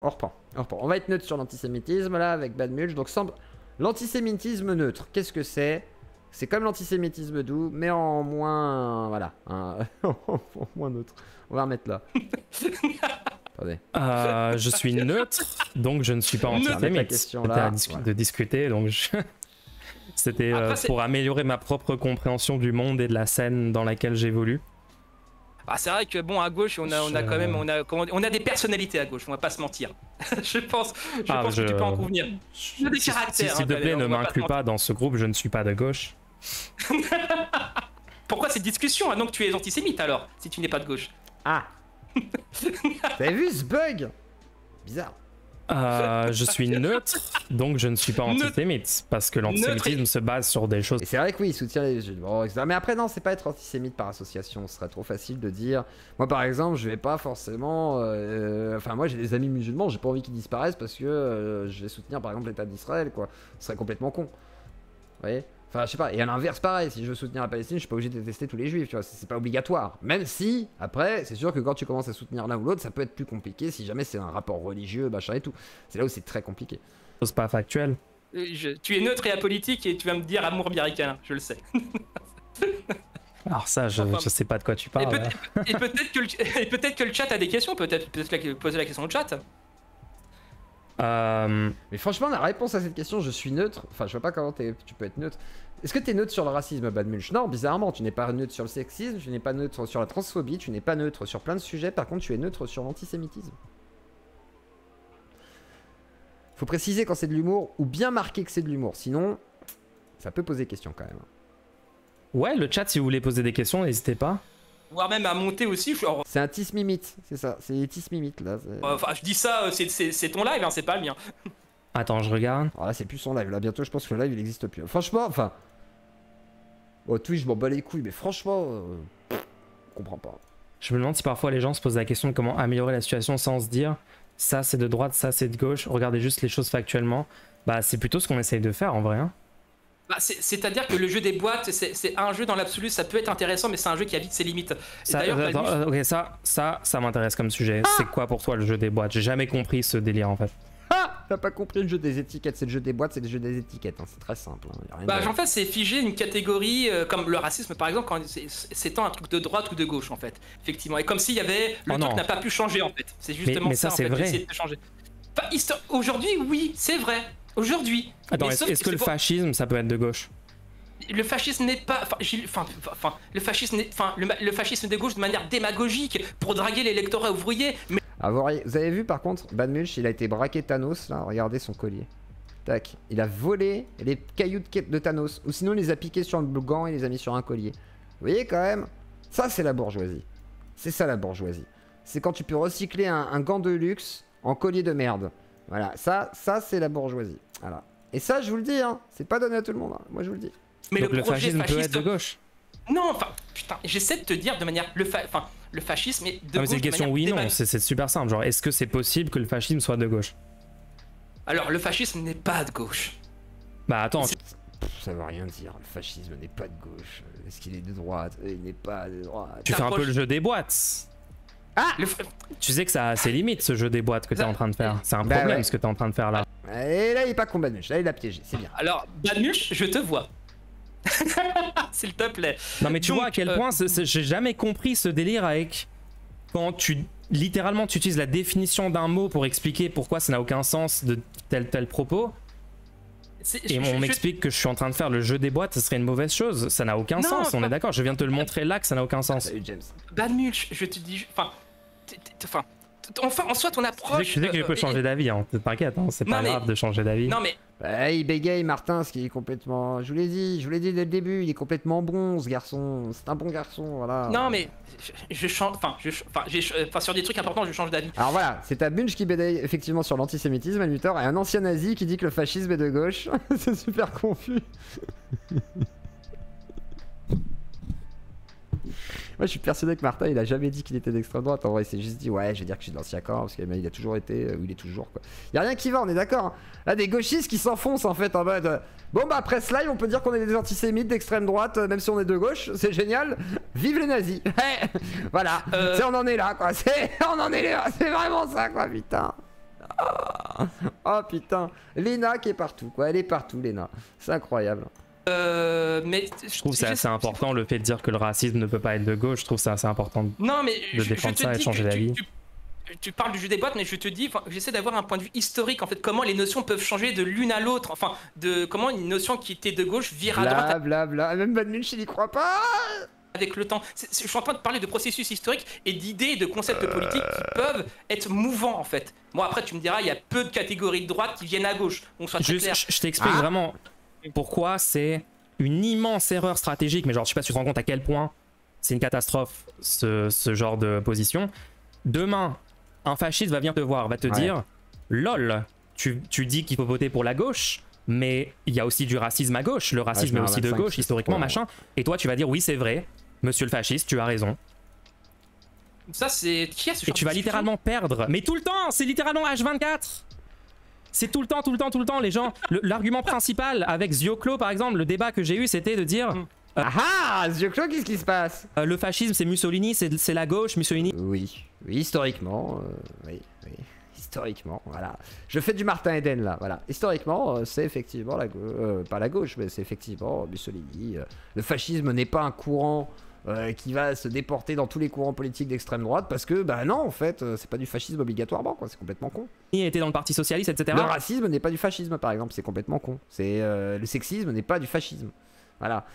On reprend, on reprend. On va être neutre sur l'antisémitisme là avec Bad Mulch. Donc l'antisémitisme neutre, qu'est-ce que c'est? C'est comme l'antisémitisme doux, mais en moins... Voilà, en moins neutre. On va remettre là. Attendez. Je suis neutre, donc je ne suis pas antisémite. C'était de discuter, donc c'était pour améliorer ma propre compréhension du monde et de la scène dans laquelle j'évolue. Ah, c'est vrai que bon, à gauche, on a quand même, on a des personnalités à gauche, on va pas se mentir. je pense que tu peux en convenir. On a des caractères. S'il te plaît, ne m'inclus pas dans ce groupe, je ne suis pas de gauche. Pourquoi cette discussion? Donc tu es antisémite alors, si tu n'es pas de gauche. Ah. T'avais vu ce bug? Bizarre. Je suis neutre, donc je ne suis pas antisémite, parce que l'antisémitisme se base sur des choses... Et c'est vrai que oui, il soutient les musulmans, etc. Mais après non, c'est pas être antisémite par association, ce serait trop facile de dire... Moi par exemple, je vais pas forcément... Enfin moi j'ai des amis musulmans, j'ai pas envie qu'ils disparaissent parce que je vais soutenir par exemple l'État d'Israël, quoi. Ce serait complètement con. Vous voyez? Enfin, je sais pas, et à l'inverse, pareil, si je veux soutenir la Palestine, je suis pas obligé de détester tous les juifs, tu vois, c'est pas obligatoire. Même si, après, c'est sûr que quand tu commences à soutenir l'un ou l'autre, ça peut être plus compliqué si jamais c'est un rapport religieux, machin et tout. C'est là où c'est très compliqué. C'est pas factuel. Tu es neutre et apolitique et tu vas me dire amour bien, je le sais. Alors ça, je sais pas de quoi tu parles. Et peut-être que le chat a des questions, peut-être poser la question au chat. Mais franchement, la réponse à cette question, je suis neutre. Enfin, je vois pas comment tu peux être neutre. Est-ce que tu es neutre sur le racisme, Bad Mulch? Non, bizarrement, tu n'es pas neutre sur le sexisme, tu n'es pas neutre sur la transphobie, tu n'es pas neutre sur plein de sujets. Par contre, tu es neutre sur l'antisémitisme. Faut préciser quand c'est de l'humour ou bien marquer que c'est de l'humour. Sinon, ça peut poser question quand même. Ouais, le chat, si vous voulez poser des questions, n'hésitez pas. Voire même à monter aussi. C'est un tismimite, c'est ça, c'est les tismimites là. Enfin, je dis ça, c'est ton live, hein, c'est pas le mien. Attends, je regarde. Alors là, c'est plus son live, là, bientôt, je pense que le live il existe plus. Franchement, enfin. Oh, Twitch, je m'en bats les couilles, mais franchement, je comprends pas. Je me demande si parfois les gens se posent la question de comment améliorer la situation sans se dire ça c'est de droite, ça c'est de gauche, regardez juste les choses factuellement. Bah, c'est plutôt ce qu'on essaye de faire en vrai. Hein. Bah, c'est-à-dire que le jeu des boîtes, c'est un jeu dans l'absolu, ça peut être intéressant, mais c'est un jeu qui a vite ses limites. Ok, ça m'intéresse comme sujet. C'est quoi pour toi le jeu des boîtes? J'ai jamais compris ce délire en fait. Ah, t'as pas compris le jeu des étiquettes, c'est le jeu des boîtes, c'est le jeu des étiquettes, hein. C'est très simple. Hein. Bah, en fait, c'est figer une catégorie, comme le racisme par exemple, quand c'est un truc de droite ou de gauche en fait, effectivement. Et comme s'il y avait, le truc n'a pas pu changer en fait. C'est justement mais ça, en c'est fait, vrai. de changer. Enfin, aujourd'hui, oui, c'est vrai. Aujourd'hui. Attends, est-ce que le fascisme, ça peut être de gauche? Le fascisme n'est pas, le fascisme de gauche de manière démagogique pour draguer l'électorat ouvrier. Mais... Ah, vous avez vu par contre, Bad Mulch, il a été braqué Thanos là. Regardez son collier. Tac, il a volé les cailloux de Thanos, ou sinon il les a piqués sur le gant et les a mis sur un collier. Vous voyez quand même, ça c'est la bourgeoisie. C'est ça la bourgeoisie. C'est quand tu peux recycler un gant de luxe en collier de merde. Voilà, ça c'est la bourgeoisie. Voilà. Et ça, je vous le dis, hein, c'est pas donné à tout le monde. Hein. Moi, je vous le dis. Mais donc le fascisme peut être de gauche? Non, enfin, putain, j'essaie de te dire de manière... Le fascisme est de gauche. C'est une question oui, non, c'est super simple. Genre, est-ce que c'est possible que le fascisme soit de gauche? Alors, le fascisme n'est pas de gauche. Bah attends... Ça veut rien dire, le fascisme n'est pas de gauche. Est-ce qu'il est de droite? Il n'est pas de droite. Tu fais un peu le jeu des boîtes. Ah, tu sais que ça a ses limites, ce jeu des boîtes que t'es en train de faire. C'est un problème ce que t'es en train de faire là. Et là, il est pas con Bad Mulch, là il a piégé, c'est bien. Alors, Bad Mulch, je te vois. S'il te plaît. Non mais tu vois à quel point j'ai jamais compris ce délire avec quand littéralement tu utilises la définition d'un mot pour expliquer pourquoi ça n'a aucun sens de tel propos. Et on m'explique que je suis en train de faire le jeu des boîtes, ce serait une mauvaise chose. Ça n'a aucun sens, on est d'accord. Je viens de te le montrer là que ça n'a aucun sens. Salut James. Bad Mulch, je te dis, enfin, en soit ton approche. Tu sais que je peux changer d'avis, hein. T'inquiète, hein. C'est pas grave de changer d'avis. Non mais. Bah, il bégaye Martin, ce qui est complètement. Je vous l'ai dit dès le début, il est complètement bon ce garçon. C'est un bon garçon, voilà. Non mais je change, sur des trucs importants, je change d'avis. Alors voilà, c'est ta Bunch qui bégaye effectivement sur l'antisémitisme, Luthor, et un ancien nazi qui dit que le fascisme est de gauche. C'est super confus. Moi je suis persuadé que Martin il a jamais dit qu'il était d'extrême droite. En vrai il s'est juste dit ouais je vais dire que je suis de l'ancien camp parce qu'il a toujours été où il est toujours quoi. Y a rien qui va, on est d'accord hein. Là des gauchistes qui s'enfoncent en fait en mode bon bah après ce live on peut dire qu'on est des antisémites d'extrême droite même si on est de gauche, c'est génial. Vive les nazis. Voilà, on en est là quoi. On en est là, c'est vraiment ça quoi putain. Oh putain, Lena qui est partout, quoi. Elle est partout, Lena. C'est incroyable. Mais je trouve que c'est assez important le fait de dire que le racisme ne peut pas être de gauche. Je trouve que c'est assez important de défendre ça et de changer d'avis. Tu parles du jeu des boîtes, mais je te dis, j'essaie d'avoir un point de vue historique, en fait, comment les notions peuvent changer de l'une à l'autre, enfin, de comment une notion qui était de gauche vire à droite. Blablabla, même Bad Munch, il y croit pas. Avec le temps, je suis en train de parler de processus historiques et d'idées et de concepts politiques qui peuvent être mouvants, en fait. Bon, après, tu me diras, il y a peu de catégories de droite qui viennent à gauche. On soit très clair. Je t'explique vraiment pourquoi c'est une immense erreur stratégique, mais genre, je sais pas si tu te rends compte à quel point c'est une catastrophe, ce genre de position. Demain, un fasciste va venir te voir, va te dire lol, tu dis qu'il faut voter pour la gauche, mais il y a aussi du racisme à gauche, le racisme est aussi de gauche historiquement, machin, et toi tu vas dire oui c'est vrai, monsieur le fasciste, tu as raison. Ça c'est... Qui a ce genre et tu vas littéralement perdre, mais tout le temps, c'est littéralement H24. C'est tout le temps, les gens. L'argument principal avec Zioclo par exemple, le débat que j'ai eu c'était de dire... Zioclo, qu'est-ce qui se passe? Le fascisme c'est Mussolini, c'est la gauche, Mussolini. Oui, historiquement, oui. Historiquement, voilà. Je fais du Martin Eden là, voilà. Historiquement, c'est effectivement pas la gauche, mais c'est effectivement Mussolini. Le fascisme n'est pas un courant qui va se déporter dans tous les courants politiques d'extrême droite parce que, bah non, en fait, c'est pas du fascisme obligatoirement, quoi. C'est complètement con. Il était dans le Parti socialiste, etc. Le racisme n'est pas du fascisme, par exemple, c'est complètement con. Le sexisme n'est pas du fascisme. Voilà.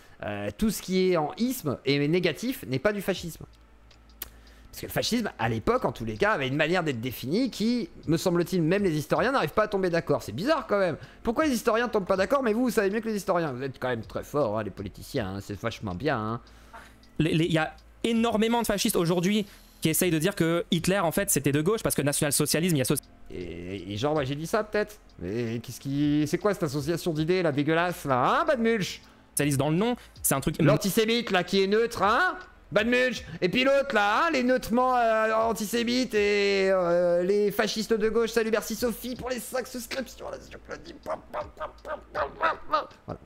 Tout ce qui est en isme et négatif n'est pas du fascisme. Parce que le fascisme, à l'époque, en tous les cas, avait une manière d'être définie qui, me semble-t-il, même les historiens n'arrivent pas à tomber d'accord. C'est bizarre quand même. Pourquoi les historiens tombent pas d'accord, mais vous savez mieux que les historiens. Vous êtes quand même très forts, hein, les politiciens, hein, c'est vachement bien. Hein. Il y a énormément de fascistes aujourd'hui qui essayent de dire que Hitler, en fait, c'était de gauche parce que national-socialisme, il y a... Et genre, moi j'ai dit ça peut-être. Mais c'est quoi cette association d'idées, là, dégueulasse, là, hein, Bad Mulch? Socialiste dans le nom, c'est un truc... L'antisémite, là, qui est neutre, hein? Bad Mulch. Et puis l'autre là, hein, les neutrement antisémites et les fascistes de gauche. Salut, merci Sophie pour les 5 souscriptions. Là, voilà.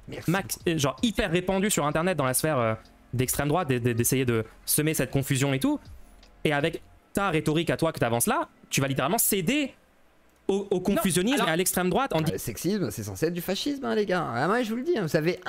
Merci. Max, genre hyper répandu sur internet dans la sphère d'extrême droite, d'essayer de semer cette confusion et tout. Et avec ta rhétorique à toi que tu avances là, tu vas littéralement céder au confusionnisme et à l'extrême droite. Le sexisme, c'est censé être du fascisme, hein, les gars. Ah, moi, je vous le dis, hein, vous savez,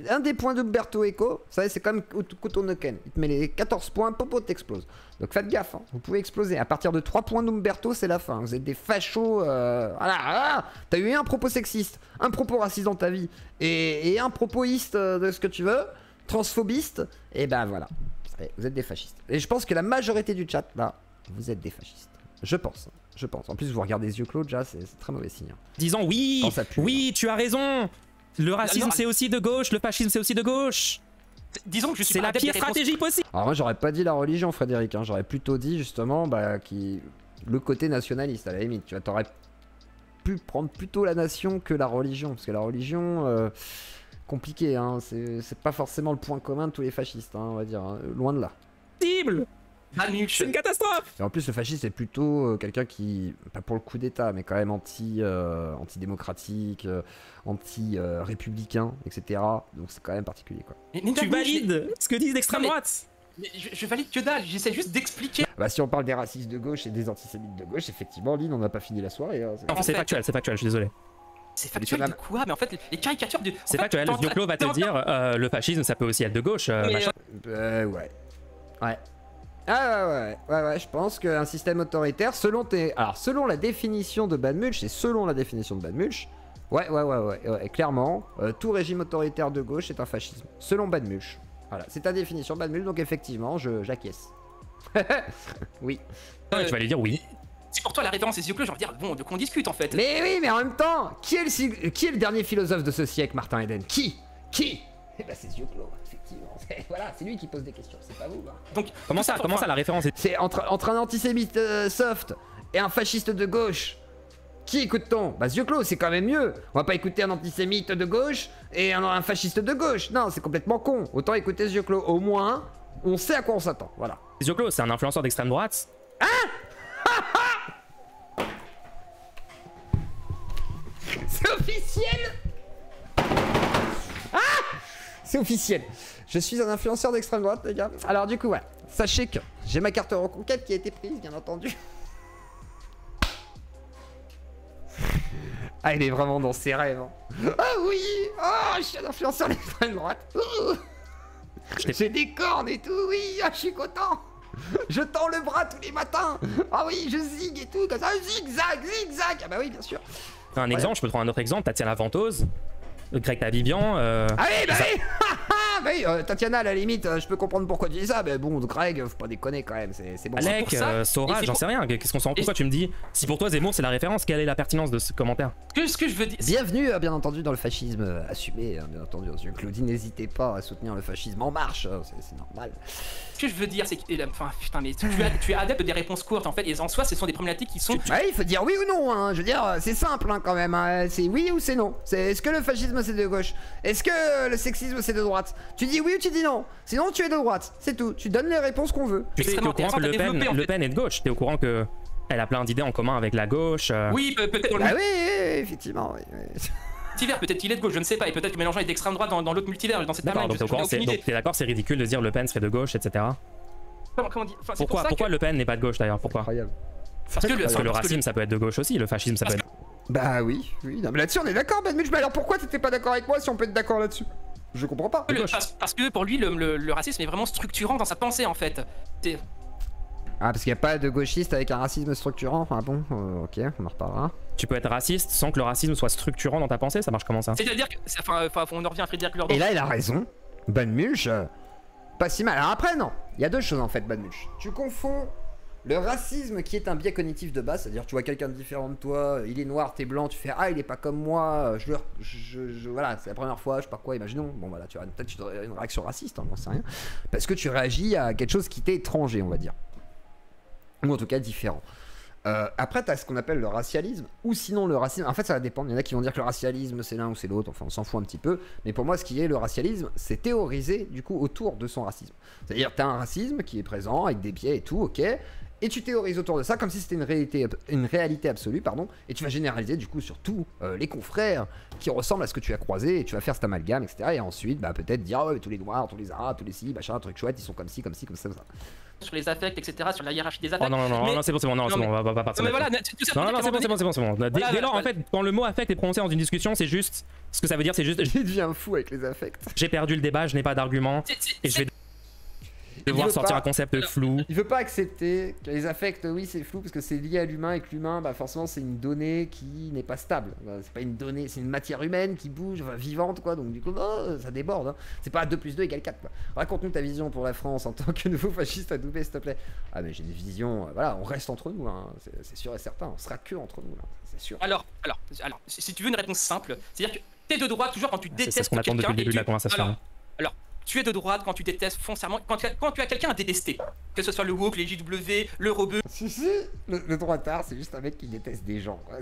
un des points d'Umberto Eco, vous savez, c'est comme Kutonoken. Il te met les 14 points, popo t'explose. Donc faites gaffe, hein, vous pouvez exploser. À partir de 3 points d'Umberto, c'est la fin. Vous êtes des fachos. Voilà. T'as eu un propos sexiste, un propos raciste dans ta vie, et un propoïste de ce que tu veux, transphobiste, et ben voilà. Vous êtes des fascistes. Et je pense que la majorité du chat, là, vous êtes des fascistes. Je pense. En plus, vous regardez les yeux clos, déjà, c'est très mauvais signe. Disons oui, oui, tu as raison. Le racisme, c'est aussi de gauche. Le fascisme, c'est aussi de gauche. Disons que c'est la pire stratégie possible. Alors moi, j'aurais pas dit la religion, Frédéric. Hein. J'aurais plutôt dit justement, le côté nationaliste. À la limite, tu vois, t'aurais pu prendre plutôt la nation que la religion, parce que la religion, compliqué. Hein. C'est pas forcément le point commun de tous les fascistes, hein, on va dire. Hein. Loin de là. Cible. C'est une catastrophe. Et en plus, le fasciste c'est plutôt quelqu'un qui, pas pour le coup d'état, mais quand même anti-démocratique, anti-républicain, etc. Donc c'est quand même particulier, quoi. Mais tu valides ce que disent l'extrême droite. Mais je valide que dalle, j'essaie juste d'expliquer. Bah si on parle des racistes de gauche et des antisémites de gauche, effectivement, Lynn, on n'a pas fini la soirée. Hein, c'est factuel, je suis désolé. C'est factuel de quoi? Mais en fait, les caricatures du... C'est factuel, Zioclo va te dire, le fascisme ça peut aussi être de gauche, machin. Ouais. Ouais, je pense qu'un système autoritaire, selon la définition de Bad Mulch, et selon la définition de Bad Mulch, ouais, clairement, tout régime autoritaire de gauche est un fascisme, selon Bad Mulch. Voilà, c'est ta définition Bad Mulch, donc effectivement, j'acquiesce. Oui. Tu vas aller dire oui. Si pour toi la référence est Zioclo, je vais dire, bon, de quoi on discute en fait. Mais oui, mais en même temps, qui est le dernier philosophe de ce siècle, Martin Eden? Qui? Eh ben c'est Zioclo, effectivement. Voilà, c'est lui qui pose des questions, c'est pas vous. Hein. Donc comment ça la référence est... C'est entre un antisémite soft et un fasciste de gauche. Qui écoute-t-on? Bah Zioclo, c'est quand même mieux. On va pas écouter un antisémite de gauche et un fasciste de gauche. Non, c'est complètement con. Autant écouter Zioclo. Au moins, on sait à quoi on s'attend. Voilà. Zioclo, c'est un influenceur d'extrême droite. C'est officiel. C'est officiel. Je suis un influenceur d'extrême droite, les gars. Alors du coup, ouais. Sachez que j'ai ma carte Reconquête qui a été prise, bien entendu. Ah, il est vraiment dans ses rêves. Hein. Ah oui, oh, je suis un influenceur d'extrême droite. J'ai des cornes et tout, oui, ah, je suis content. Je tends le bras tous les matins. Ah oui, je zig et tout, comme ça, zigzag, zigzag. Ah bah oui, bien sûr. Un exemple, je peux te prendre un autre exemple, Tatiana Ventose, Greg Tavibian. Ah oui, bah oui. Bah oui, Tatiana, à la limite, je peux comprendre pourquoi tu dis ça, mais bon, Greg, faut pas déconner quand même, c'est bon. Alec, Sora, j'en sais rien, qu'est-ce qu'on sent? Pourquoi tu me dis, si pour toi Zemmour c'est la référence, quelle est la pertinence de ce commentaire? Ce que je veux dire. Bienvenue, bien entendu, dans le fascisme assumé, bien entendu. Claudie, n'hésitez pas à soutenir le fascisme en marche, c'est normal. Ce que je veux dire, c'est que. Enfin, putain, mais tu es adepte des réponses courtes en fait, et en soi, ce sont des problématiques qui sont. Ouais, il faut dire oui ou non, hein. Je veux dire, c'est simple hein, quand même. Hein. C'est oui ou c'est non. Est-ce que le fascisme c'est de gauche? Est-ce que le sexisme c'est de droite? Tu dis oui ou tu dis non? Sinon, tu es de droite. C'est tout. Tu donnes les réponses qu'on veut. Tu sais, t'es au courant que Le Pen est de gauche. T'es au courant que elle a plein d'idées en commun avec la gauche. Oui, peut-être. Ah oui, effectivement. Oui. Multivers, peut-être qu'il est de gauche, je ne sais pas, et peut-être que Mélenchon est d'extrême droite dans l'autre multivers, dans cette D'accord, donc t'es d'accord, c'est ridicule de dire Le Pen serait de gauche, etc. Comment dire, enfin, pourquoi Le Pen n'est pas de gauche d'ailleurs? Pourquoi? Incroyable. Parce que le racisme ça peut être de gauche aussi, le fascisme ça peut être. Bah oui, non, mais là-dessus on est d'accord, Ben Mitch, mais alors pourquoi t'étais pas d'accord avec moi si on peut être d'accord là-dessus? Je comprends pas. Parce que pour lui, le racisme est vraiment structurant dans sa pensée en fait. Ah, parce qu'il n'y a pas de gauchiste avec un racisme structurant? Ah bon, ok, on en reparlera. Tu peux être raciste sans que le racisme soit structurant dans ta pensée, ça marche comment ça? C'est-à-dire que, on en revient à Frédéric Lordon. Et là, il a raison. Ben Mulch, pas si mal. Alors après, non, il y a deux choses en fait, Ben Mulch. Tu confonds le racisme qui est un biais cognitif de base, c'est-à-dire tu vois quelqu'un de différent de toi, il est noir, t'es blanc, tu fais ah il est pas comme moi, voilà, c'est la première fois, je sais pas quoi, imaginons, bon voilà, tu as peut-être une réaction raciste, hein, j'en sais rien, parce que tu réagis à quelque chose qui t'est étranger, on va dire, ou en tout cas différent. Après, tu as ce qu'on appelle le racialisme, ou sinon le racisme. En fait, ça va dépendre. Il y en a qui vont dire que le racialisme c'est l'un ou c'est l'autre, enfin on s'en fout un petit peu. Mais pour moi, ce qui est le racialisme, c'est théoriser du coup autour de son racisme. C'est-à-dire, tu as un racisme qui est présent avec des biais et tout, ok. Et tu théorises autour de ça comme si c'était une réalité absolue, pardon. Et tu vas généraliser du coup sur tous les confrères qui ressemblent à ce que tu as croisé. Et tu vas faire cet amalgame, etc. Et ensuite, bah, peut-être dire ouais, tous les noirs, tous les arabes, tous les ci, machin, truc chouette, ils sont comme ci, comme ci, comme ça. Sur les affects, etc., sur la hiérarchie des affects. Oh non, c'est bon, on va pas partir. Mais voilà, c'est bon. Dès lors, en fait, quand le mot affect est prononcé dans une discussion, c'est juste. Ce que ça veut dire, c'est juste. Il devient fou avec les affects. J'ai perdu le débat, je n'ai pas d'argument. Et je vais devoir sortir un concept flou. Il veut pas accepter que les affects, oui, c'est flou parce que c'est lié à l'humain et que l'humain, bah forcément, c'est une donnée qui n'est pas stable. C'est pas une donnée, c'est une matière humaine qui bouge, vivante, quoi. Donc, du coup, ça déborde. Hein. C'est pas 2 + 2 = 4, quoi. Raconte-nous ta vision pour la France en tant que nouveau fasciste à Doubé, s'il te plaît. Ah, mais j'ai une vision, voilà, on reste entre nous, hein. C'est sûr et certain. On sera que entre nous, là. C'est sûr. Alors, si tu veux une réponse simple, c'est-à-dire que t'es de droite toujours quand tu détestes c'est ce qu'on attend depuis le début de la conversation. Alors, tu es de droite quand tu détestes foncièrement, quand tu as quelqu'un à détester, que ce soit le woke, les JW, le rebeu. Si, le droitard, c'est juste un mec qui déteste des gens, quoi.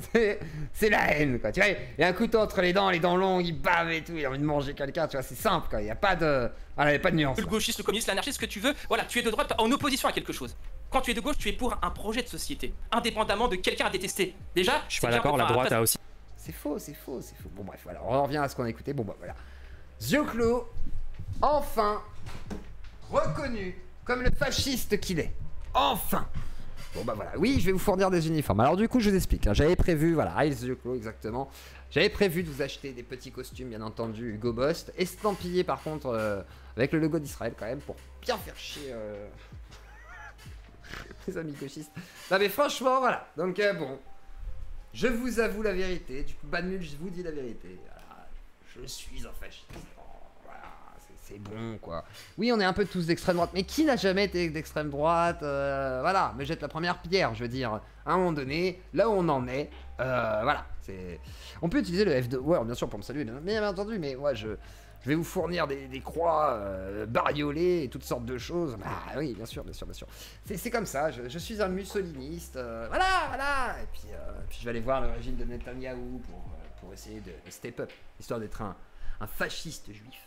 C'est la haine, quoi. Tu vois, il y a un couteau entre les dents longues, il bave et tout, il a envie de manger quelqu'un, tu vois, c'est simple, quoi. Il n'y a pas de. Voilà, il n'y a pas de nuance. Le gauchiste, le communiste, l'anarchiste, ce que tu veux, voilà, tu es de droite en opposition à quelque chose. Quand tu es de gauche, tu es pour un projet de société, indépendamment de quelqu'un à détester. Déjà, je suis pas d'accord, la droite a aussi. C'est faux. Bon, bref, voilà, on revient à ce qu'on a écouté. Bon, bah voilà. Yeux clos. Enfin reconnu comme le fasciste qu'il est. Enfin. Bon bah voilà, oui, je vais vous fournir des uniformes. Alors du coup, je vous explique. Hein. J'avais prévu, voilà, Ice yeux clos exactement. J'avais prévu de vous acheter des petits costumes, bien entendu, Hugo Boss, estampillés par contre avec le logo d'Israël quand même, pour bien faire chier les amis gauchistes. Non mais franchement, voilà. Donc bon, je vous avoue la vérité. Du coup, Banmul, je vous dis la vérité. Voilà, je suis un fasciste. C'est bon, quoi. Oui, on est un peu tous d'extrême droite, mais qui n'a jamais été d'extrême droite voilà, me jette la première pierre, je veux dire. À un moment donné, là où on en est, voilà. On peut utiliser le F de Word, bien sûr, pour me saluer, bien entendu, mais ouais, je vais vous fournir des croix bariolées et toutes sortes de choses. Ah oui, bien sûr. C'est comme ça, je suis un mussoliniste, voilà. Et puis je vais aller voir le régime de Netanyahou pour essayer de step up, histoire d'être un fasciste juif.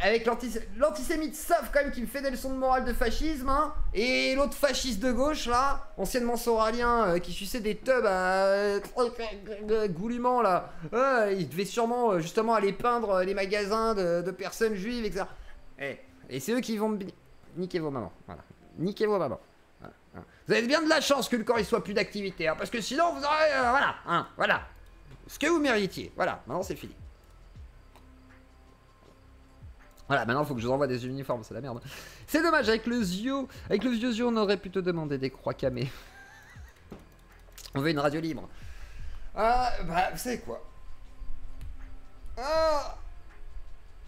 Avec l'antisémite Saf quand même qui me fait des leçons de morale de fascisme, hein, et l'autre fasciste de gauche là, anciennement soralien, qui suçait des tubs goulûment là, il devait sûrement justement aller peindre les magasins de personnes juives, etc. Et c'est eux qui vont me niquer vos mamans, voilà, niquez vos mamans. Hein. Vous avez bien de la chance que le corps il soit plus d'activité, hein, parce que sinon vous aurez... voilà, hein, voilà. Ce que vous méritiez. Voilà, maintenant c'est fini. Voilà, maintenant il faut que je vous envoie des uniformes, c'est la merde. C'est dommage, avec le vieux Zio, on aurait pu te demander des croix camées. On veut une radio libre. Ah, bah, vous savez quoi? Ah,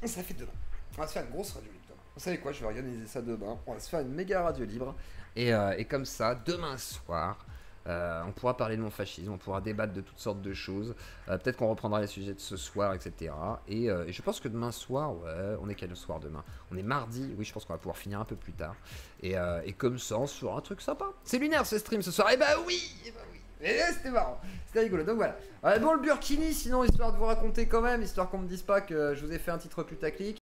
ça fait demain. On va se faire une grosse radio libre demain. Vous savez quoi? Je vais organiser ça demain. On va se faire une méga radio libre. Et comme ça, demain soir, on pourra parler de mon fascisme, on pourra débattre de toutes sortes de choses. Peut-être qu'on reprendra les sujets de ce soir, etc. Et je pense que demain soir, ouais, on est quel soir demain? On est mardi, oui, je pense qu'on va pouvoir finir un peu plus tard. Et comme ça, on se fera un truc sympa. C'est lunaire ce stream ce soir. Et bah oui, et bah oui. Et c'était marrant, c'était rigolo. Donc voilà. Bon, le Burkini, sinon, histoire de vous raconter quand même, histoire qu'on me dise pas que je vous ai fait un titre putaclic.